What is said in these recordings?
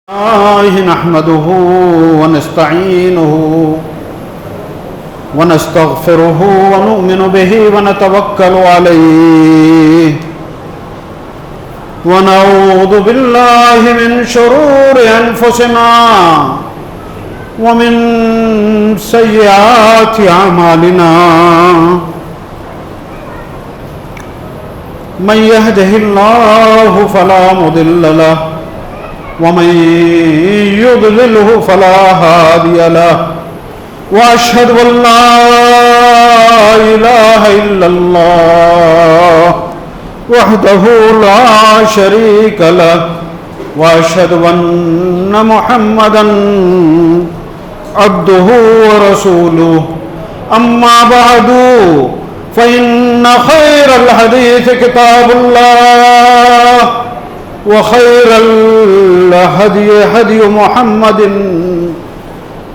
نحمده ونستعينه ونستغفره ونؤمن به ونتوكل عليه ونعوذ بالله من شرور أنفسنا ومن سيئات أعمالنا من يهده الله فلا مضل له ومن يضلله فلا هادي له وأشهد أن لا إله إلا الله وحده لا شريك له وأشهد أن محمدا عبده ورسوله أما بعد فإن خير الحديث كتاب الله وخير الهدي هدي محمد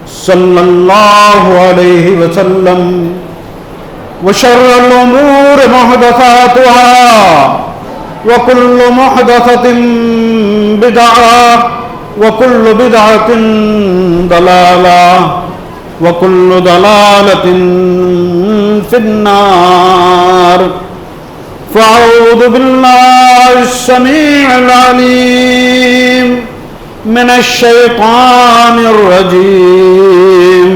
صلى الله عليه وسلم وشر الأمور محدثاتها وكل محدثة بدعة وكل بدعة ضلالة وكل ضلالة في النار فأعوذ بالله السميع العليم من الشيطان الرجيم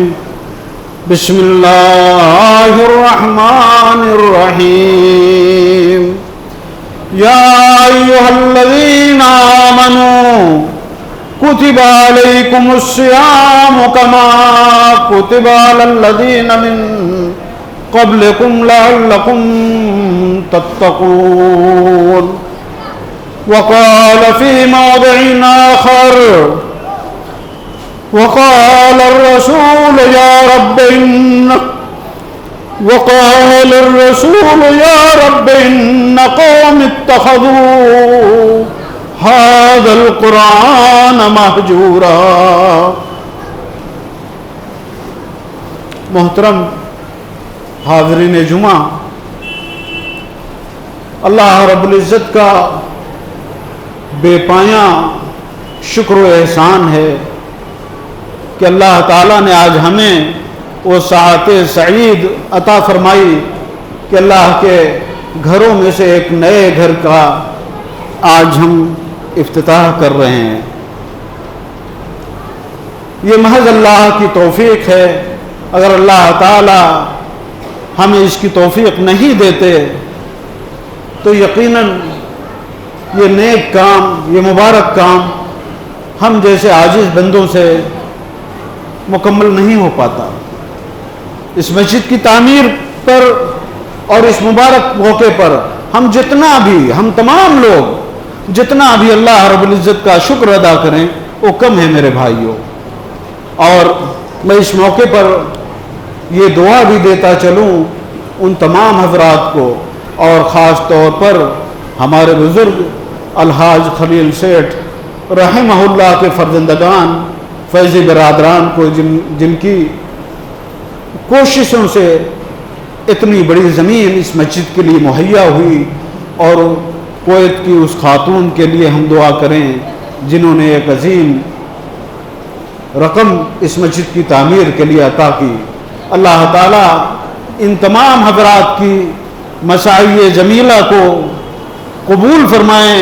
بسم الله الرحمن الرحيم يا أيها الذين آمنوا كتب عليكم الصيام كما كتب على الذين من قبلكم لعلكم تتقون وقال في موضع آخر وقال الرسول يا رب إن قوم اتخذوا هذا القرآن مهجورا. محترم حاضرین جمعہ، اللہ رب العزت کا بے پایاں شکر و احسان ہے کہ اللہ تعالیٰ نے آج ہمیں وہ ساعت سعید عطا فرمائی کہ اللہ کے گھروں میں سے ایک نئے گھر کا آج ہم افتتاح کر رہے ہیں. یہ محض اللہ کی توفیق ہے. اگر اللہ تعالیٰ ہمیں اس کی توفیق نہیں دیتے تو یقیناً یہ نیک کام، یہ مبارک کام ہم جیسے عاجز بندوں سے مکمل نہیں ہو پاتا. اس مسجد کی تعمیر پر اور اس مبارک موقع پر ہم تمام لوگ جتنا بھی اللہ رب العزت کا شکر ادا کریں وہ کم ہے میرے بھائیوں. اور میں اس موقع پر یہ دعا بھی دیتا چلوں ان تمام حضرات کو، اور خاص طور پر ہمارے بزرگ الحاج خلیل سیٹھ رحمہ اللہ کے فرزندگان فیضی برادران کو، جن کی کوششوں سے اتنی بڑی زمین اس مسجد کے لیے مہیا ہوئی، اور کویت کی اس خاتون کے لیے ہم دعا کریں جنہوں نے ایک عظیم رقم اس مسجد کی تعمیر کے لیے عطا کی. اللہ تعالیٰ ان تمام حضرات کی مساعی جمیلہ کو قبول فرمائیں،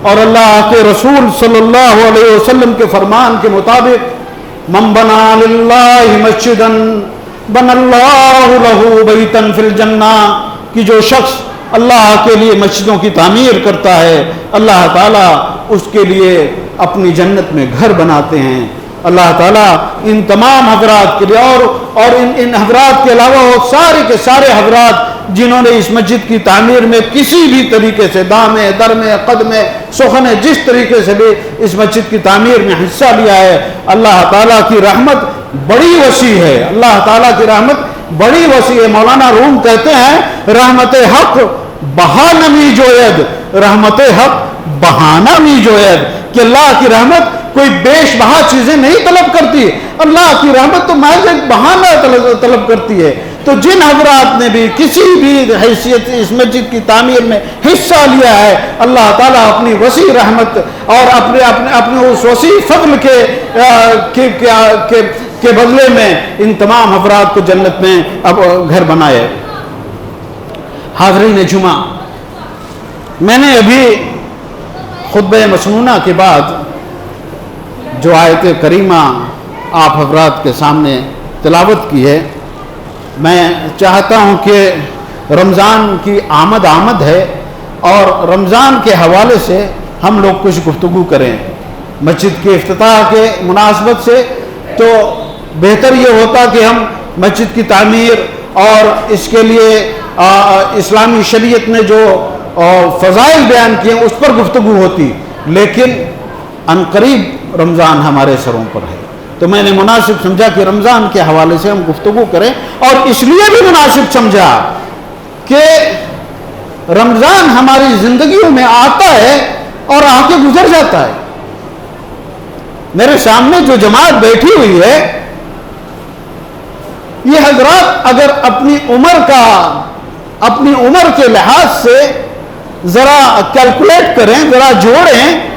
اور اللہ کے رسول صلی اللہ علیہ وسلم کے فرمان کے مطابق من بنا للہ مسجدا بنا اللہ لہ بیتا فی الجنہ، کہ جو شخص اللہ کے لیے مسجدوں کی تعمیر کرتا ہے اللہ تعالیٰ اس کے لیے اپنی جنت میں گھر بناتے ہیں. اللہ تعالیٰ ان تمام حضرات کے لیے اور ان حضرات کے علاوہ وہ سارے کے سارے حضرات جنہوں نے اس مسجد کی تعمیر میں کسی بھی طریقے سے دامے درمے قدمے سخنے جس طریقے سے بھی اس مسجد کی تعمیر میں حصہ لیا ہے، اللہ تعالیٰ کی رحمت بڑی وسیع ہے. اللہ تعالیٰ کی رحمت بڑی وسیع ہے. مولانا روم کہتے ہیں رحمت حق بہانہ می جوید، رحمت حق بہانہ می جوید، کہ اللہ کی رحمت کوئی بیش بہا چیزیں نہیں طلب کرتی. اللہ کی رحمت تو محض ایک بہانہ طلب کرتی ہے. تو تو جن حضرات نے بھی کسی بھی حیثیت اس مسجد کی تعمیر میں حصہ لیا ہے، اللہ تعالیٰ اپنی وسیع رحمت اور اپنے اس وسیع فضل کے بدلے میں ان تمام افراد کو جنت میں اب گھر بنائے۔ حاضرین جمعہ، میں نے ابھی خطبہ مسنونہ کے بعد جو آیت کریمہ آپ حضرات کے سامنے تلاوت کی ہے، میں چاہتا ہوں کہ رمضان کی آمد ہے اور رمضان کے حوالے سے ہم لوگ کچھ گفتگو کریں۔ مسجد کے افتتاح کے مناسبت سے تو بہتر یہ ہوتا کہ ہم مسجد کی تعمیر اور اس کے لیے اسلامی شریعت نے جو فضائل بیان کیے ہیں اس پر گفتگو ہوتی، لیکن عنقریب رمضان ہمارے سروں پر ہے، تو میں نے مناسب سمجھا کہ رمضان کے حوالے سے ہم گفتگو کریں، اور اس لیے بھی مناسب سمجھا کہ رمضان ہماری زندگیوں میں آتا ہے اور آ کے گزر جاتا ہے۔ میرے سامنے جو جماعت بیٹھی ہوئی ہے، یہ حضرات اگر اپنی عمر کے لحاظ سے ذرا کیلکولیٹ کریں، ذرا جوڑیں،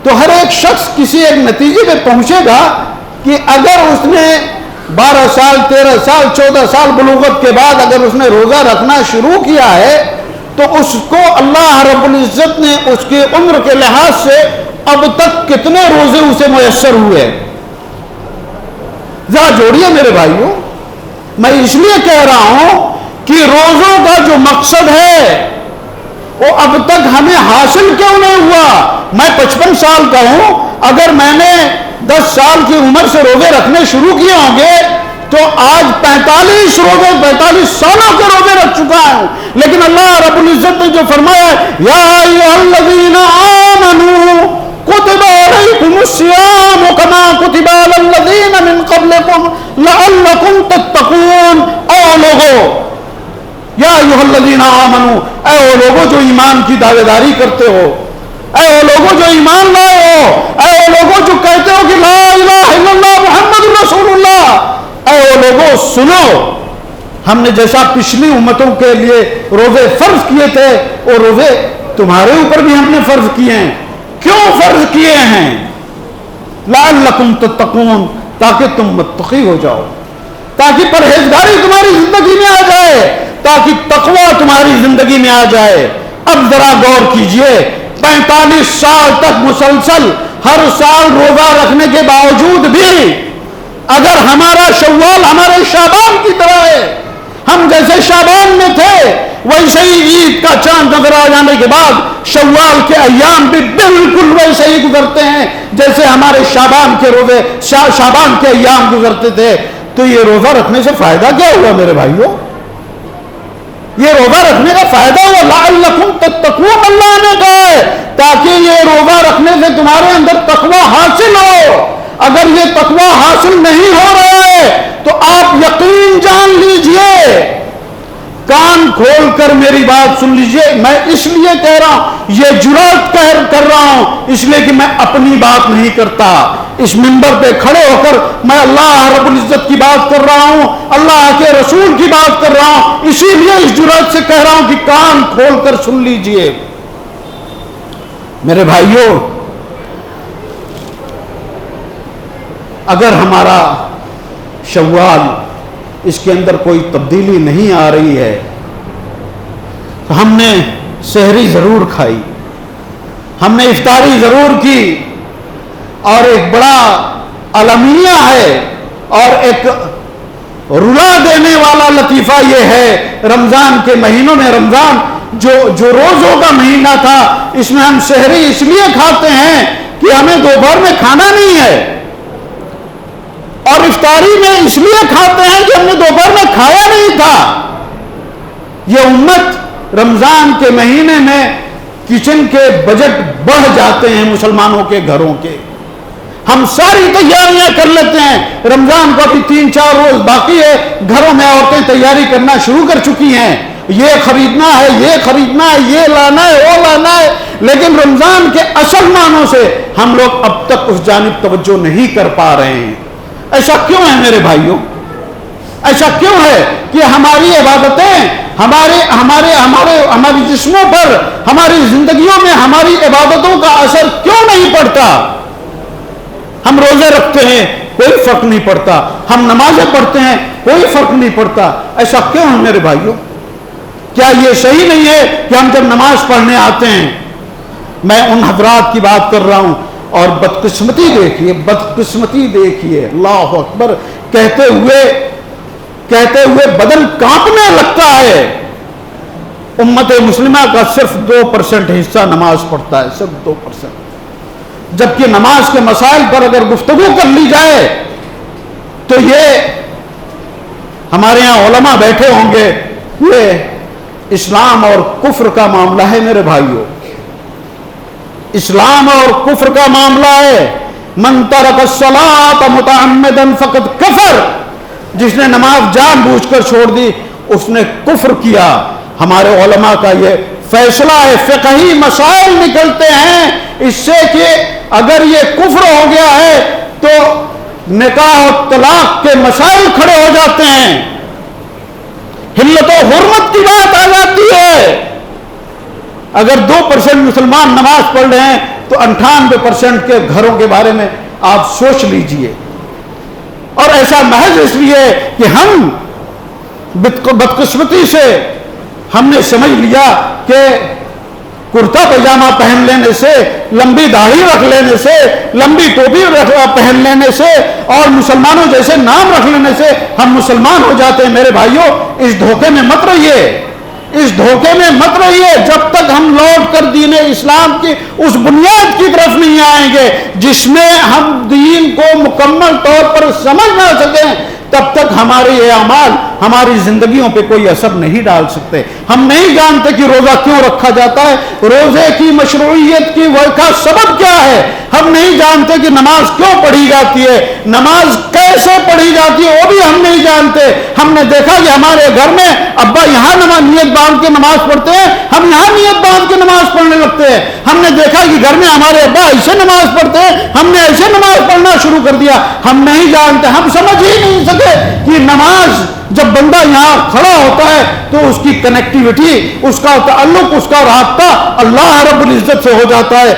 تو ہر ایک شخص کسی ایک نتیجے پہ پہنچے گا کہ اگر اس نے 12 سال 13 سال 14 سال بلوغت کے بعد اگر اس نے روزہ رکھنا شروع کیا ہے تو اس کو اللہ رب العزت نے اس کی عمر کے لحاظ سے اب تک کتنے روزے اسے میسر ہوئے، ذرا جوڑیے میرے بھائیوں۔ میں اس لیے کہہ رہا ہوں کہ روزوں کا جو مقصد ہے وہ اب تک ہمیں حاصل کیوں نہیں ہوا؟ میں 55 سال کا ہوں، اگر میں نے 10 سال کی عمر سے روزے رکھنے شروع کیے ہوں گے تو آج 45 سالوں کے روزے رکھ چکا ہوں، لیکن اللہ رب العزت نے جو فرمایا یا ایھا الذین آمنوا کتب علیکم الصیام کما کتب علی الذین من قبلکم لعلکم تتقون۔ اے لوگو، یا ایھا الذین آمنوا، اے وہ لوگوں جو ایمان کی دعوے داری کرتے ہو، اے وہ لوگوں جو ایمان لائے ہو، اے وہ لوگوں جو کہتے ہو کہ لا الہ الا اللہ محمد رسول اللہ، اے وہ لوگوں سنو، ہم نے جیسا پچھلی امتوں کے لیے روزے فرض کیے تھے وہ روزے تمہارے اوپر بھی ہم نے فرض کیے ہیں۔ کیوں فرض کیے ہیں؟ لعلکم تتقون، تاکہ تم متقی ہو جاؤ، تاکہ پرہیزگاری تمہاری زندگی میں آ جائے، تاکہ تقوی تمہاری زندگی میں آ جائے۔ اب ذرا غور کیجئے، 45 سال تک مسلسل ہر سال روزہ رکھنے کے باوجود بھی اگر ہمارا شوال ہمارے شعبان کی طرح ہے، ہم جیسے شعبان میں تھے ویسے ہی عید کا چاند نظر آ جانے کے بعد شوال کے ایام بھی بالکل ویسے ہی گزرتے ہیں جیسے ہمارے شعبان کے ایام گزرتے تھے، تو یہ روزہ رکھنے سے فائدہ کیا ہوا میرے بھائیوں؟ یہ روزہ رکھنے کا فائدہ ہوا لعلکم تتقون، اللہ نے کہا ہے تاکہ یہ روزہ رکھنے سے تمہارے اندر تقوی حاصل ہو۔ اگر یہ تقوی حاصل نہیں ہو رہا ہے تو آپ یقین جان لیجئے، کان کھول کر میری بات سن لیجئے، میں اس لیے کہہ رہا ہوں، یہ جرات کر رہا ہوں اس لیے کہ میں اپنی بات نہیں کرتا، اس منبر پہ کھڑے ہو کر میں اللہ رب العزت کی بات کر رہا ہوں، اللہ کے رسول کی بات کر رہا ہوں، اسی لیے اس جرات سے کہہ رہا ہوں کہ کان کھول کر سن لیجئے۔ میرے بھائیوں، اگر ہمارا شوال اس کے اندر کوئی تبدیلی نہیں آ رہی ہے تو ہم نے سحری ضرور کھائی، ہم نے افطاری ضرور کی، اور ایک بڑا المیہ ہے اور ایک رلا دینے والا لطیفہ یہ ہے، رمضان کے مہینوں میں، رمضان جو روزوں کا مہینہ تھا، اس میں ہم سحری اس لیے کھاتے ہیں کہ ہمیں دوپہر میں کھانا نہیں ہے، اور افطاری میں اس لیے کھاتے ہیں کہ ہم نے دوپہر میں کھایا نہیں تھا۔ یہ امت رمضان کے مہینے میں کچن کے بجٹ بڑھ جاتے ہیں مسلمانوں کے گھروں کے، ہم ساری تیاریاں کر لیتے ہیں، رمضان کو ابھی 3-4 روز باقی ہے، گھروں میں عورتیں تیاری کرنا شروع کر چکی ہیں، یہ خریدنا ہے، یہ خریدنا ہے، یہ لانا ہے، وہ لانا ہے، لیکن رمضان کے اصل معنوں سے ہم لوگ اب تک اس جانب توجہ نہیں کر پا رہے ہیں۔ ایسا کیوں ہے میرے بھائیوں؟ ایسا کیوں ہے کہ ہماری عبادتیں ہماری جسموں پر، ہماری زندگیوں میں ہماری عبادتوں کا اثر کیوں نہیں پڑتا؟ ہم روزے رکھتے ہیں، کوئی فرق نہیں پڑتا، ہم نمازیں پڑھتے ہیں، کوئی فرق نہیں پڑتا. ایسا کیوں ہے میرے بھائیوں؟ کیا یہ صحیح نہیں ہے کہ ہم جب نماز پڑھنے آتے ہیں، میں ان حضرات کی بات کر رہا ہوں، اور بدقسمتی دیکھیے، اللہ اکبر، کہتے ہوئے بدن کانپنے لگتا ہے. امت مسلمہ کا صرف 2% حصہ نماز پڑھتا ہے، صرف 2%. جبکہ نماز کے مسائل پر اگر گفتگو کر لی جائے تو یہ ہمارے یہاں علماء بیٹھے ہوں گے، یہ اسلام اور کفر کا معاملہ ہے میرے بھائیوں، اسلام اور کفر کا معاملہ ہے. من ترک الصلاۃ متعمدا فقد کفر، جس نے نماز جان بوجھ کر چھوڑ دی اس نے کفر کیا. ہمارے علماء کا یہ فیصلہ ہے، فقہی مسائل نکلتے ہیں اس سے کہ اگر یہ کفر ہو گیا ہے تو نکاح و طلاق کے مسائل کھڑے ہو جاتے ہیں، حلت و حرمت کی بات آ جاتی ہے. اگر 2% مسلمان نماز پڑھ رہے ہیں تو 98% کے گھروں کے بارے میں آپ سوچ لیجئے. اور ایسا محض اس لیے کہ ہم بدقسمتی سے ہم نے سمجھ لیا کہ کرتا پاجامہ پہن لینے سے، لمبی داڑھی رکھ لینے سے، لمبی ٹوپی پہن لینے سے اور مسلمانوں جیسے نام رکھ لینے سے ہم مسلمان ہو جاتے ہیں. میرے بھائیوں، اس دھوکے میں مت رہیے، اس دھوکے میں مت رہیے جب تک ہم لوٹ کر دین اسلام کی اس بنیاد کی طرف نہیں آئیں گے جس میں ہم دین کو مکمل طور پر سمجھ نہ سکیں، تب تک ہمارے یہ اعمال ہماری زندگیوں پہ کوئی اثر نہیں ڈال سکتے. ہم نہیں جانتے کہ روزہ کیوں رکھا جاتا ہے، روزے کی مشروعیت کی کا سبب کیا ہے. ہم نہیں جانتے کہ نماز کیوں پڑھی جاتی ہے، نماز کیسے پڑھی جاتی ہے وہ بھی ہم نہیں جانتے. ہم نے دیکھا کہ ہمارے گھر میں ابا یہاں نیت باندھ کے نماز پڑھتے ہیں، ہم یہاں نیت باندھ کے نماز پڑھنے لگتے ہیں. ہم نے دیکھا کہ گھر میں ہمارے ابا ایسے نماز پڑھتے ہیں، ہم نے ایسے نماز پڑھنا شروع کر دیا. ہم نہیں جانتے، ہم سمجھ ہی نہیں سکے کہ نماز جب بندہ یہاں کھڑا ہوتا ہے تو اس کی کنیکٹیوٹی، اس کا تعلق، اس کا رابطہ اللہ رب العزت سے ہو جاتا ہے.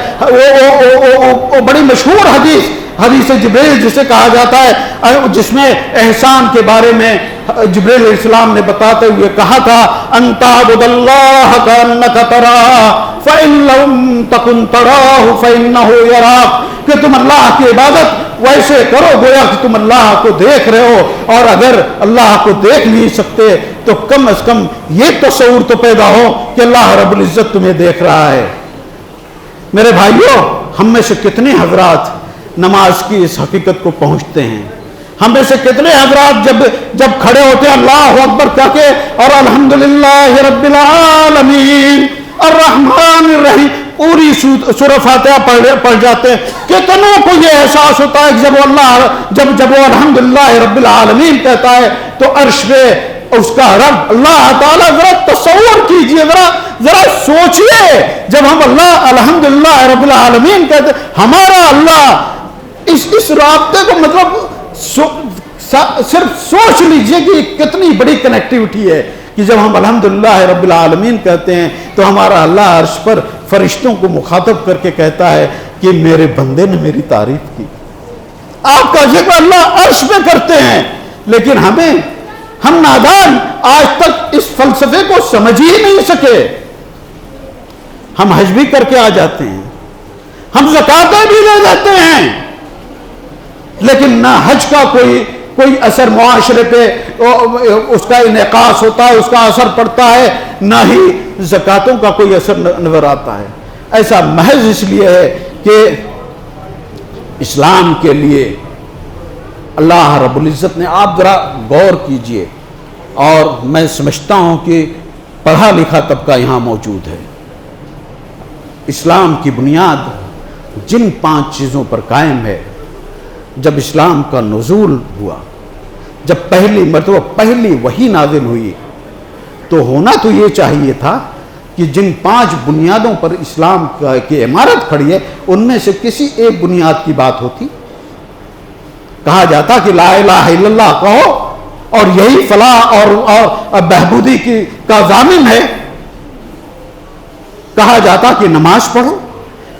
وہ بڑی مشہور حدیث جبریل جسے کہا جاتا ہے، جس میں احسان کے بارے میں جبریل علیہ السلام نے بتاتے ہوئے کہا تھا، ان تعبد اللہ کانک تراہ فإن لم تکن تراہ فإنہ یراک، کہ تم اللہ کی عبادت ویسے کرو گویا کہ تم اللہ کو دیکھ رہے ہو، اور اگر اللہ کو دیکھ نہیں سکتے تو کم از کم یہ تصور تو پیدا ہو کہ اللہ رب العزت تمہیں دیکھ رہا ہے. میرے بھائیوں، ہم میں سے کتنے حضرات نماز کی اس حقیقت کو پہنچتے ہیں؟ ہم میں سے کتنے حضرات جب کھڑے ہوتے ہیں اللہ اکبر کہہ کے اور الحمدللہ رب العالمین الرحمن الرحیم پوری سورہ فاتحہ پڑھ جاتے ہیں، کتنوں کو یہ احساس ہوتا ہے کہ جب وہ الحمدللہ رب العالمین کہتا ہے تو عرش پہ اس کا رب اللہ تعالیٰ، ذرا تصور کیجئے، ذرا سوچئے، جب ہم اللہ الحمدللہ رب العالمین کہتے ہیں، ہمارا اللہ اس رابطے کو مطلب صرف سوچ لیجئے کہ کتنی بڑی کنیکٹیوٹی ہے کہ جب ہم الحمدللہ رب العالمین کہتے ہیں تو ہمارا اللہ عرش پر فرشتوں کو مخاطب کر کے کہتا ہے کہ میرے بندے نے میری تعریف کی. آپ کا ذکر اللہ عرش پہ کرتے ہیں، لیکن ہم نادان آج تک اس فلسفے کو سمجھ ہی نہیں سکے. ہم حج بھی کر کے آ جاتے ہیں، ہم زکاتیں بھی لے جاتے ہیں، لیکن نہ حج کا کوئی اثر معاشرے پہ اس کا انعکاس ہوتا ہے، اس کا اثر پڑتا ہے، نہ ہی زکاتوں کا کوئی اثر نظر آتا ہے. ایسا محض اس لیے ہے کہ اسلام کے لیے اللہ رب العزت نے، آپ ذرا غور کیجئے، اور میں سمجھتا ہوں کہ پڑھا لکھا طبقہ یہاں موجود ہے، اسلام کی بنیاد جن 5 چیزوں پر قائم ہے. جب اسلام کا نزول ہوا، جب پہلی مرتبہ پہلی وحی نازل ہوئی، تو ہونا تو یہ چاہیے تھا کہ جن 5 بنیادوں پر اسلام کی عمارت کھڑی ہے ان میں سے کسی ایک بنیاد کی بات ہوتی. کہا جاتا کہ لا الہ الا اللہ کہو اور یہی فلاح اور بہبودی کا ضامن ہے. کہا جاتا کہ نماز پڑھو،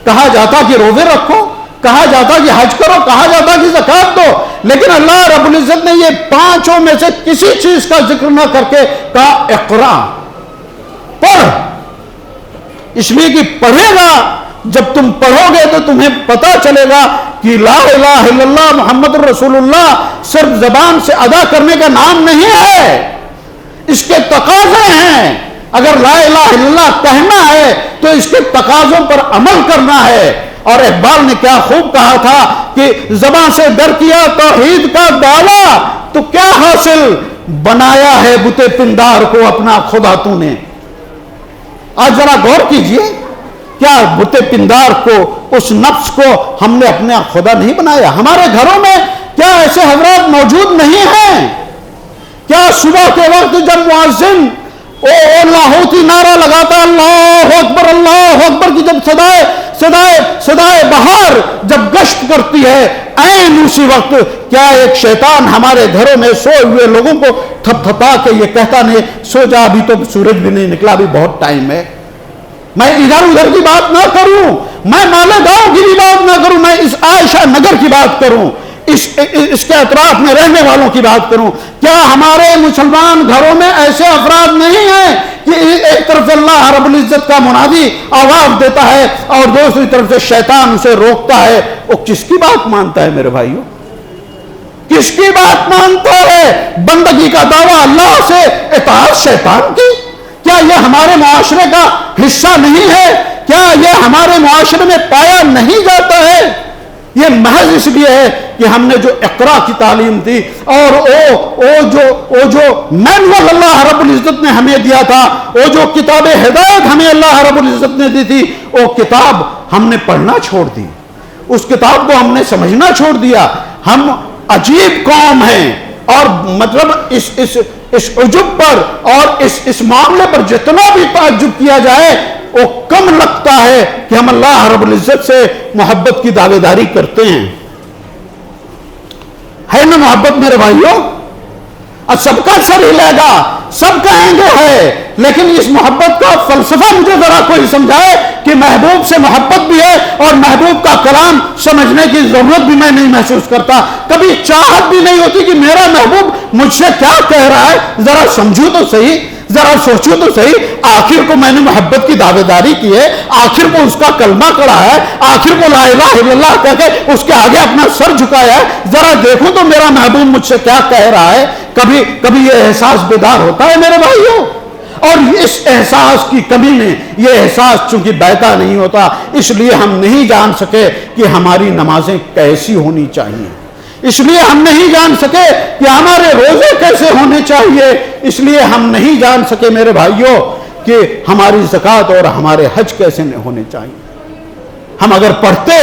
کہا جاتا کہ روزے رکھو، کہا جاتا کہ حج کرو، کہا جاتا کہ زکات دو، لیکن اللہ رب العزت نے یہ پانچوں میں سے کسی چیز کا ذکر نہ کر کے کہا اقرا، پڑھ. اس لیے کہ پڑھے گا، جب تم پڑھو گے تو تمہیں پتا چلے گا کہ لا الہ الا اللہ محمد رسول اللہ صرف زبان سے ادا کرنے کا نام نہیں ہے، اس کے تقاضے ہیں. اگر لا الہ الا اللہ کہنا ہے تو اس کے تقاضوں پر عمل کرنا ہے. اور اقبال نے کیا خوب کہا تھا کہ زبان سے در کیا توحید کا دعویٰ تو کیا حاصل، بنایا ہے بت پندار کو اپنا خدا تو نے. آج ذرا غور کیجئے، کیا بت پندار کو، اس نفس کو ہم نے اپنا خدا نہیں بنایا؟ ہمارے گھروں میں کیا ایسے حضرات موجود نہیں ہیں؟ کیا صبح کے وقت جب مؤذن او لاہوتی نعرہ لگاتا اللہ اکبر کی جب صدائے بہار جب گشت کرتی ہے، عین اسی وقت کیا ایک شیطان ہمارے گھروں میں سوئے ہوئے لوگوں کو تھپ تھپا کے یہ کہتا نہیں سو جا، ابھی تو سورج بھی نہیں نکلا، ابھی بہت ٹائم ہے. میں ادھر ادھر کی بات نہ کروں، میں مالیگاؤں کی بھی بات نہ کروں، میں اس عائشہ نگر کی بات کروں، اس کے اطراف میں رہنے والوں کی بات کروں. کیا ہمارے مسلمان گھروں میں ایسے افراد نہیں ہیں کہ ایک طرف سے اللہ رب العزت کا منادی آواز دیتا ہے اور دوسری طرف سے شیطان اسے روکتا ہے؟ وہ کس کی بات مانتا ہے میرے بھائیوں؟ کس کی بات مانتا ہے؟ بندگی کا دعویٰ اللہ سے، اطاعت شیطان کی. کیا یہ ہمارے معاشرے کا حصہ نہیں ہے؟ کیا یہ ہمارے معاشرے میں پایا نہیں جاتا ہے؟ یہ محض اس لیے ہے کہ ہم نے جو اقرا کی تعلیم دی اور وہ جو مینول اللہ رب العزت نے ہمیں دیا تھا، وہ جو کتاب ہدایت ہمیں اللہ رب العزت نے دی تھی، وہ کتاب ہم نے پڑھنا چھوڑ دی، اس کتاب کو ہم نے سمجھنا چھوڑ دیا. ہم عجیب قوم ہیں، اور مطلب اس عجب پر اور اس معاملے پر جتنا بھی تعجب کیا جائے وہ کم لگتا ہے کہ ہم اللہ رب العزت سے محبت کی دعوے داری کرتے ہیں. ہے نا محبت میرے بھائیوں؟ اور سب کا سر ہلے گا، سب کہیں گے ہے، لیکن اس محبت کا فلسفہ مجھے ذرا کوئی سمجھائے کہ محبوب سے محبت بھی ہے اور محبوب کا کلام سمجھنے کی ضرورت بھی میں نہیں محسوس کرتا. کبھی چاہت بھی نہیں ہوتی کہ میرا محبوب مجھ سے کیا کہہ رہا ہے، ذرا سمجھو تو صحیح، ذرا سوچو تو صحیح. آخر کو میں نے محبت کی دعوے داری کی ہے، آخر کو اس کا کلمہ کڑا ہے، آخر کو لا الہ الا اللہ کہہ کے اس کے آگے اپنا سر جھکایا ہے. ذرا دیکھو تو میرا محبوب مجھ سے کیا کہہ رہا ہے. کبھی یہ احساس بیدار ہوتا ہے میرے بھائیوں؟ اور اس احساس کی کمی نے، یہ احساس چونکہ بیدا نہیں ہوتا، اس لیے ہم نہیں جان سکے کہ ہماری نمازیں کیسی ہونی چاہیے، اس لیے ہم نہیں جان سکے کہ ہمارے روزے کیسے ہونے چاہیے، اس لیے ہم نہیں جان سکے میرے بھائیوں کہ ہماری زکوٰۃ اور ہمارے حج کیسے ہونے چاہیے. ہم اگر پڑھتے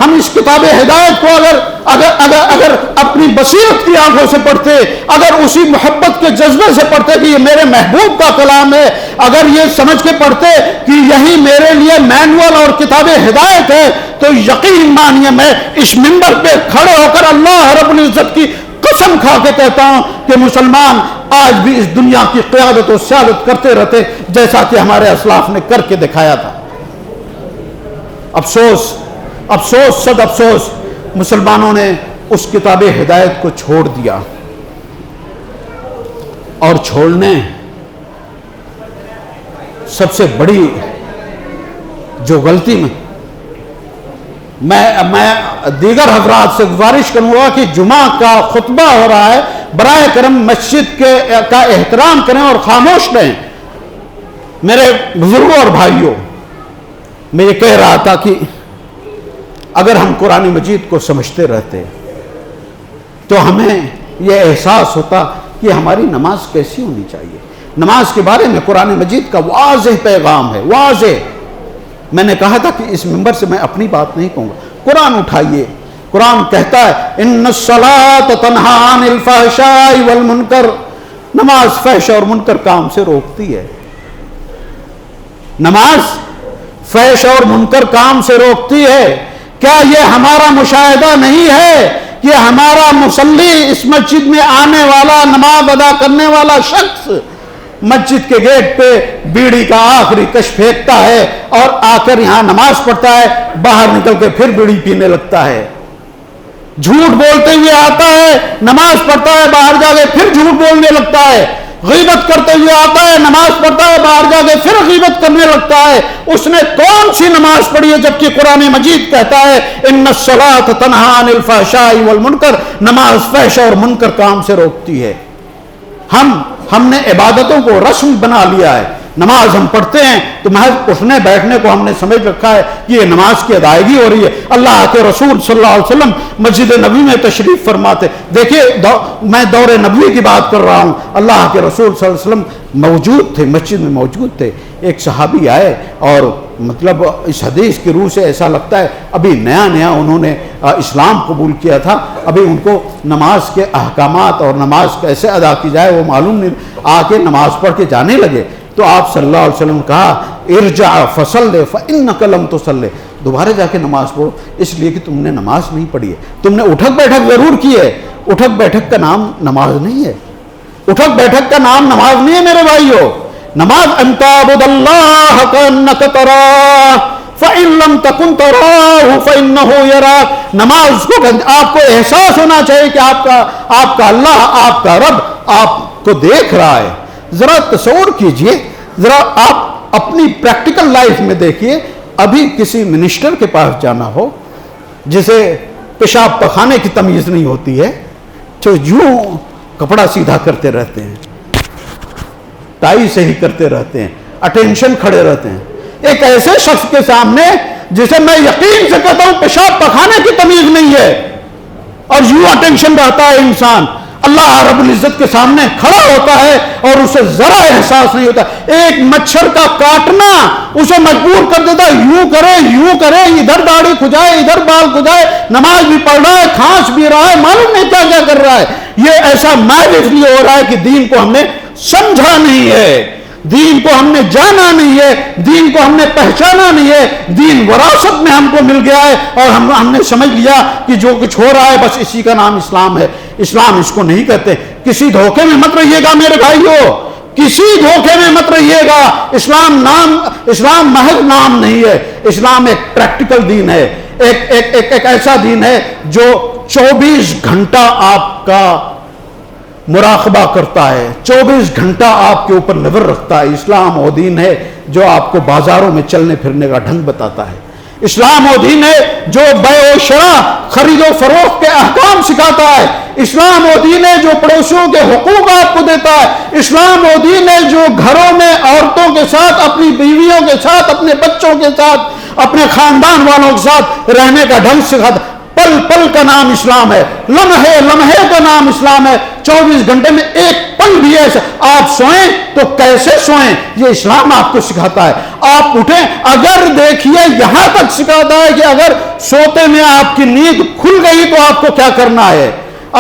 ہم اس کتاب ہدایت کو اگر اپنی بصیرت کی آنکھوں سے پڑھتے، اگر اسی محبت کے جذبے سے پڑھتے کہ یہ میرے محبوب کا کلام ہے، اگر یہ سمجھ کے پڑھتے کہ یہی میرے لیے مینول اور کتاب ہدایت ہے، تو یقین مانیے میں اس منبر پہ کھڑے ہو کر اللہ رب العزت کی قسم کھا کے کہتا ہوں کہ مسلمان آج بھی اس دنیا کی قیادت و سیادت کرتے رہتے جیسا کہ ہمارے اسلاف نے کر کے دکھایا تھا. افسوس صد افسوس، مسلمانوں نے اس کتاب ہدایت کو چھوڑ دیا، اور چھوڑنے سب سے بڑی جو غلطی میں دیگر حضرات سے گزارش کروں گا کہ جمعہ کا خطبہ ہو رہا ہے، برائے کرم مسجد کا احترام کریں اور خاموش رہیں. میرے بزرگوں اور بھائیوں، میں یہ کہہ رہا تھا کہ اگر ہم قرآن مجید کو سمجھتے رہتے تو ہمیں یہ احساس ہوتا کہ ہماری نماز کیسی ہونی چاہیے. نماز کے بارے میں قرآن مجید کا واضح پیغام ہے، واضح. میں نے کہا تھا کہ اس منبر سے میں اپنی بات نہیں کہوں گا، قرآن اٹھائیے. قرآن کہتا ہے ان الصلاۃ تنہی عن الفحشاء والمنکر، نماز فحش اور منکر کام سے روکتی ہے. نماز فحش اور منکر کام سے روکتی ہے. کیا یہ ہمارا مشاہدہ نہیں ہے کہ ہمارا مصلی، اس مسجد میں آنے والا، نماز ادا کرنے والا شخص مسجد کے گیٹ پہ بیڑی کا آخری کش پھینکتا ہے اور آ کر یہاں نماز پڑھتا ہے، باہر نکل کے پھر بیڑی پینے لگتا ہے، جھوٹ بولتے ہوئے آتا ہے، نماز پڑھتا ہے، باہر جا کے پھر جھوٹ بولنے لگتا ہے، غیبت کرتے ہوئے آتا ہے، نماز پڑھتا ہے، باہر جا کے پھر غیبت کرنے لگتا ہے، اس نے کون سی نماز پڑھی ہے؟ جبکہ قرآن مجید کہتا ہے ان الصلاۃ تنہی عن الفحشاء والمنکر، نماز فحش اور منکر کام سے روکتی ہے۔ ہم نے عبادتوں کو رسم بنا لیا ہے، نماز ہم پڑھتے ہیں تو محض اٹھنے بیٹھنے کو ہم نے سمجھ رکھا ہے کہ یہ نماز کی ادائیگی ہو رہی ہے۔ اللہ کے رسول صلی اللہ علیہ وسلم مسجد نبوی میں تشریف فرماتے، دیکھیے میں دور نبوی کی بات کر رہا ہوں، اللہ کے رسول صلی اللہ علیہ وسلم موجود تھے، مسجد میں موجود تھے، ایک صحابی آئے اور مطلب اس حدیث کی روح سے ایسا لگتا ہے ابھی نیا انہوں نے اسلام قبول کیا تھا، ابھی ان کو نماز کے احکامات اور نماز کیسے ادا کی جائے وہ معلوم نہیں، آ کے نماز پڑھ کے جانے لگے تو آپ صلی اللہ علیہ وسلم نے کہا ارجع فصلی فإنک لم تصلی، دوبارہ جا کے نماز پڑھو اس لیے کہ تم نے نماز نہیں پڑھی ہے، تم نے اٹھک بیٹھک ضرور کی ہے، اٹھک بیٹھک کا نام نماز نہیں ہے، اٹھک بیٹھک کا نام نماز نہیں ہے میرے بھائیو۔ نماز ان تعبد اللہ کأنک تراہ فإن لم تکن تراہ فإنہ یراک، نماز کو آپ کو احساس ہونا چاہیے کہ آپ کا اللہ، آپ کا رب آپ کو دیکھ رہا ہے۔ ذرا تصور کیجئے، ذرا آپ اپنی پریکٹیکل لائف میں دیکھیے، ابھی کسی منسٹر کے پاس جانا ہو جسے پیشاب پخانے کی تمیز نہیں ہوتی ہے تو یوں کپڑا سیدھا کرتے رہتے ہیں، ٹائی صحیح کرتے رہتے ہیں، اٹینشن کھڑے رہتے ہیں، ایک ایسے شخص کے سامنے جسے میں یقین سے کہتا ہوں پیشاب پخانے کی تمیز نہیں ہے اور یوں اٹینشن رہتا ہے انسان، اللہ رب العزت کے سامنے کھڑا ہوتا ہے اور اسے ذرا احساس نہیں ہوتا، ایک مچھر کا کاٹنا اسے مجبور کر دیتا ہے یوں کرے، ادھر داڑھی کھجائے، ادھر بال کھجائے، نماز بھی پڑھ رہا ہے، کھانس بھی رہا ہے، معلوم نہیں کیا کر رہا ہے۔ یہ ایسا محض اس لیے ہو رہا ہے کہ دین کو ہم نے سمجھا نہیں ہے، دین کو ہم نے جانا نہیں ہے، دین کو ہم نے پہچانا نہیں ہے، دین وراثت میں ہم کو مل گیا ہے اور ہم نے سمجھ لیا کہ جو کچھ ہو رہا ہے بس اسی کا نام اسلام ہے۔ اسلام اس کو نہیں کہتے، کسی دھوکے میں مت رہیے گا میرے بھائیو، کسی دھوکے میں مت رہیے گا، اسلام محض نام نہیں ہے، اسلام ایک پریکٹیکل دین ہے، ایک ایسا دین ہے جو 24 گھنٹہ آپ کا مراقبہ کرتا ہے، 24 گھنٹہ آپ کے اوپر نظر رکھتا ہے۔ اسلام وہ دین ہے جو آپ کو بازاروں میں چلنے پھرنے کا ڈھنگ بتاتا ہے، اسلام وہ دین ہے جو بیع و شراء، خرید و فروخت کے احکام سکھاتا ہے، اسلام وہ دین ہے جو پڑوسیوں کے حقوق آپ کو دیتا ہے، اسلام وہ دین ہے جو گھروں میں عورتوں کے ساتھ، اپنی بیویوں کے ساتھ، اپنے بچوں کے ساتھ، اپنے خاندان والوں کے ساتھ رہنے کا ڈھنگ سکھاتا ہے۔ پل پل کا نام اسلام ہے، لمحے کا نام اسلام ہے، 24 گھنٹے میں ایک پل بھی ہے آپ سوئیں تو کیسے سوئیں یہ اسلام آپ کو سکھاتا ہے، آپ اٹھیں اگر دیکھیے یہاں تک سکھاتا ہے کہ اگر سوتے میں آپ کی نیند کھل گئی تو آپ کو کیا کرنا ہے،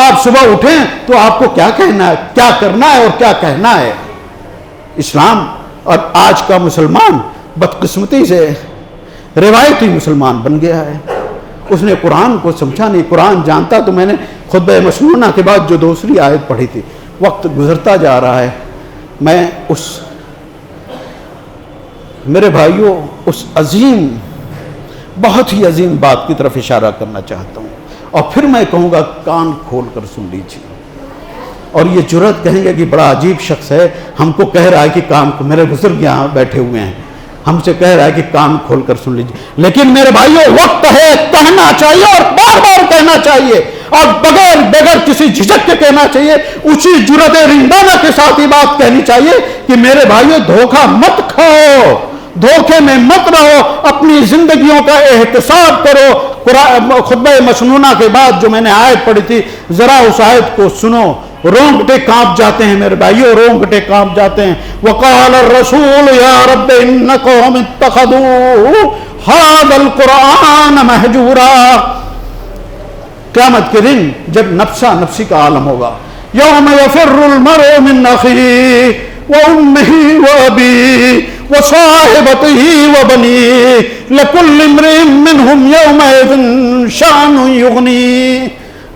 آپ صبح اٹھیں تو آپ کو کیا کہنا ہے، کیا کرنا ہے اور کیا کہنا ہے۔ اسلام اور آج کا مسلمان بدقسمتی سے روایتی مسلمان بن گیا ہے، اس نے قرآن کو سمجھا نہیں، قرآن جانتا تو میں نے خطبہ مسنونہ کے بعد جو دوسری آیت پڑھی تھی، وقت گزرتا جا رہا ہے، میں میرے بھائیوں اس عظیم، بہت ہی عظیم بات کی طرف اشارہ کرنا چاہتا ہوں اور پھر میں کہوں گا کان کھول کر سن لیجیے، اور یہ جرأت کہیں گے کہ بڑا عجیب شخص ہے، ہم کو کہہ رہا ہے کہ کان کو، میرے بزرگ یہاں بیٹھے ہوئے ہیں، ہم سے کہہ رہا ہے کہ کان کھول کر سن لیجیے، لیکن میرے بھائیوں وقت ہے، کہنا چاہیے اور بار بار کہنا چاہیے اور بغیر کسی جھجک کے کہنا چاہیے، اسی جرأت رندانہ کے ساتھ ہی بات کہنی چاہیے کہ میرے بھائیوں دھوکہ مت کھاؤ، دھوکے میں مت رہو، اپنی زندگیوں کا احتساب کرو۔ خطبہ مسنونہ کے بعد جو میں نے آیت پڑھی تھی، ذرا اس آیت کو سنو، رونگٹے کانپ جاتے ہیں میرے بھائیوں، رونگٹے کانپ جاتے ہیں۔ وقال الرسول یا رب ان قوم اتخذوا هذا القرآن مہجورا، قیامت کے دن جب نفسا نفسی کا عالم ہوگا، یوم یفر المرء من اخیہ وامہ وابیہ وصاحبتہ وبنیہ لکل امرئ منہم یومئذ شأن یغنیہ،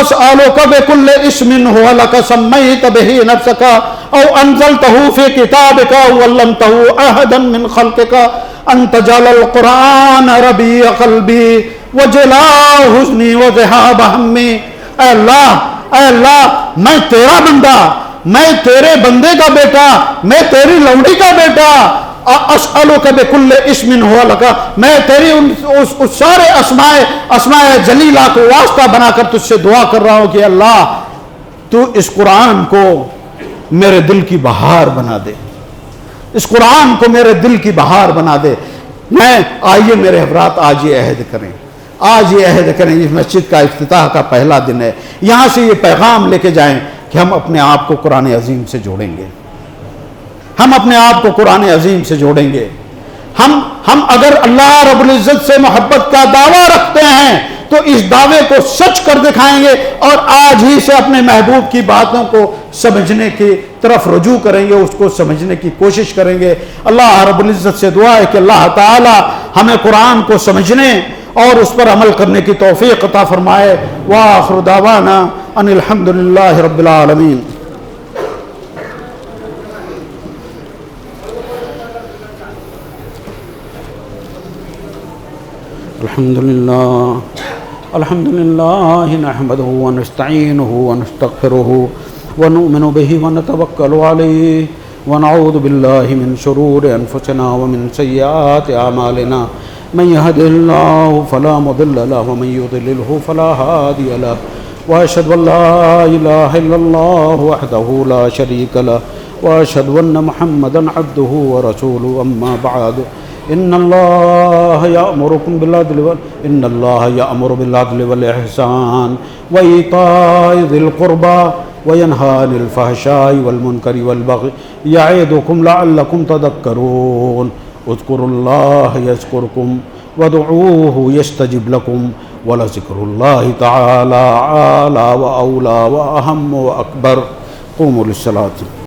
اسألک بکل اسم هو لک سمیت به نفسک او انزلته فی کتابک او علمته احدا من خلقک ان تجعل القرآن ربیع قلبی وجلاء حزنی وذہاب ہمی۔ اے اللہ میں تیرا بندہ، میں تیرے بندے کا بیٹا، میں تیری لونڈی کا بیٹا، اسألک بکل اسم ہوا لکا، میں تیری اس سارے اسماء جلیلہ کو واسطہ بنا کر تجھ سے دعا کر رہا ہوں کہ اللہ تو اس قرآن کو میرے دل کی بہار بنا دے، اس قرآن کو میرے دل کی بہار بنا دے۔ آئیے میرے حضرات آج یہ عہد کریں، آج یہ عہد کریں، اس مسجد کا افتتاح کا پہلا دن ہے، یہاں سے یہ پیغام لے کے جائیں کہ ہم اپنے آپ کو قرآن عظیم سے جوڑیں گے، ہم اپنے آپ کو قرآن عظیم سے جوڑیں گے۔ ہم اگر اللہ رب العزت سے محبت کا دعویٰ رکھتے ہیں تو اس دعوے کو سچ کر دکھائیں گے، اور آج ہی سے اپنے محبوب کی باتوں کو سمجھنے کی طرف رجوع کریں گے، اس کو سمجھنے کی کوشش کریں گے۔ اللہ رب العزت سے دعا ہے کہ اللہ تعالی ہمیں قرآن کو سمجھنے اور اس پر عمل کرنے کی توفیق عطا فرمائے۔ وآخر دعوانا ان الحمدللہ رب العالمین۔ الحمد لله نحمده ونستعينه ونستغفره ونؤمن به ونتوكل عليه ونعوذ بالله من شرور أنفسنا ومن سيئات أعمالنا من يهده الله فلا مضل له ومن يضلله فلا هادي له وأشهد أن لا إله إلا الله وحده لا شريك له وأشهد أن محمدا عبده ورسوله أما بعد إن الله يأمركم بالعدل والإحسان وإيتاء ذي القربى وينهى عن الفحشاء والمنكر والبغي يعظكم لعلكم تذكرون اذكروا الله يذكركم وادعوه يستجب لكم ولذكر الله تعالى أعلى وأولى وأهم وأكبر قوموا للصلاة